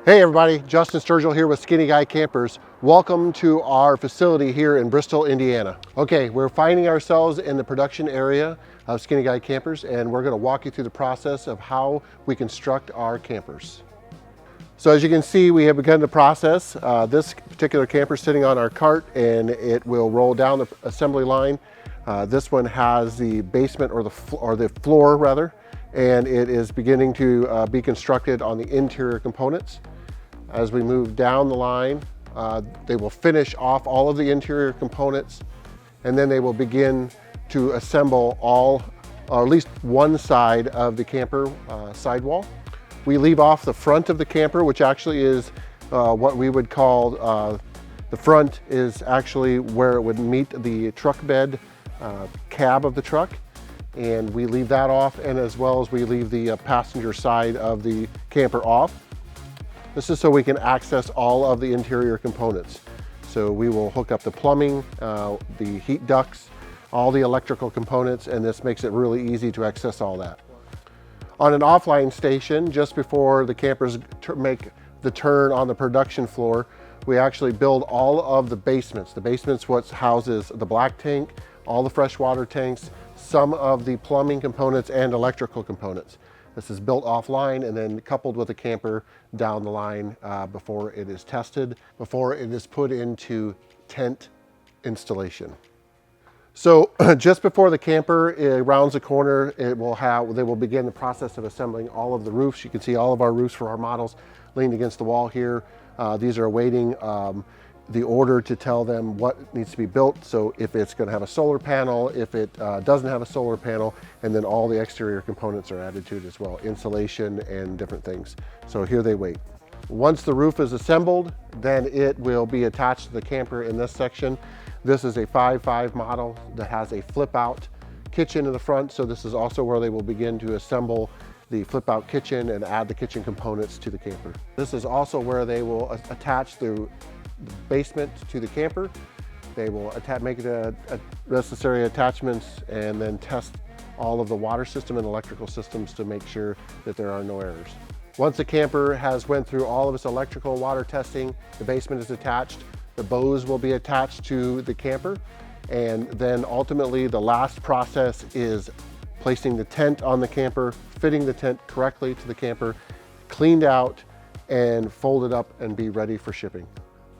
Hey everybody, Justin Sturgill here with Skinny Guy Campers. Welcome to our facility here in Bristol, Indiana. Okay, we're finding ourselves in the production area of Skinny Guy Campers, and we're going to walk you through the process of how we construct our campers. So as you can see, we have begun the process. This particular camper is sitting on our cart and it will roll down the assembly line. This one has the basement or the floor rather, and it is beginning to be constructed on the interior components. As we move down the line, they will finish off all of the interior components, and then they will begin to assemble all, or at least one side of the camper sidewall. We leave off the front of the camper, which actually is what we would call, the front is actually where it would meet the truck bed cab of the truck. And we leave that off, and as well as we leave the passenger side of the camper off. This is so we can access all of the interior components. So we will hook up the plumbing, the heat ducts, all the electrical components, and this makes it really easy to access all that. On an offline station, just before the campers make the turn on the production floor, we actually build all of the basements. The basement's what houses the black tank, all the freshwater tanks, some of the plumbing components and electrical components. This is built offline and then coupled with the camper down the line before it is tested, before it is put into tent installation. So just before the camper rounds the corner, they will begin the process of assembling all of the roofs. You can see all of our roofs for our models leaned against the wall here. These are awaiting the order to tell them what needs to be built. So if it's going to have a solar panel, if it doesn't have a solar panel, and then all the exterior components are added to it as well, insulation and different things. So here they wait. Once the roof is assembled, then it will be attached to the camper in this section. This is a 5.5 model that has a flip out kitchen in the front. So this is also where they will begin to assemble the flip out kitchen and add the kitchen components to the camper. This is also where they will attach the basement to the camper. They will make the necessary attachments and then test all of the water system and electrical systems to make sure that there are no errors. Once the camper has went through all of its electrical and water testing, the basement is attached, the bows will be attached to the camper, and then ultimately the last process is placing the tent on the camper, fitting the tent correctly to the camper, cleaned out and folded up and be ready for shipping.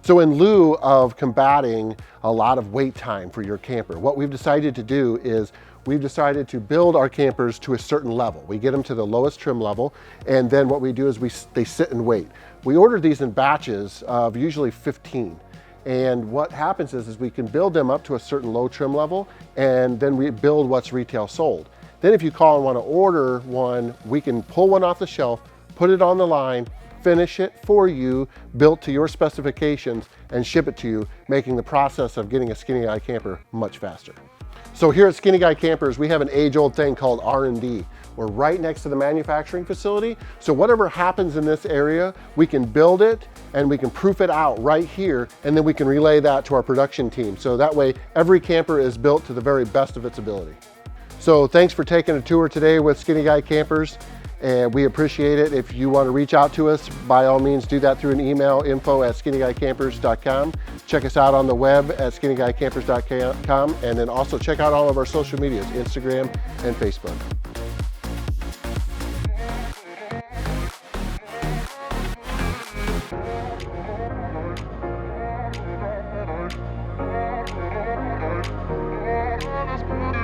So in lieu of combating a lot of wait time for your camper, what we've decided to do is we've decided to build our campers to a certain level. We get them to the lowest trim level, and then what we do is they sit and wait. We ordered these in batches of usually 15. And what happens is we can build them up to a certain low trim level, and then we build what's retail sold. Then if you call and want to order one, we can pull one off the shelf, put it on the line, finish it for you, built to your specifications, and ship it to you, making the process of getting a Skinny Guy camper much faster. So here at Skinny Guy Campers, we have an age-old thing called R&D. We're right next to the manufacturing facility, so whatever happens in this area, we can build it and we can proof it out right here, and then we can relay that to our production team. So that way, every camper is built to the very best of its ability. So thanks for taking a tour today with Skinny Guy Campers, and we appreciate it. If you want to reach out to us, by all means do that through an email, info@skinnyguycampers.com. Check us out on the web at skinnyguycampers.com, and then also check out all of our social medias, Instagram and Facebook. Let's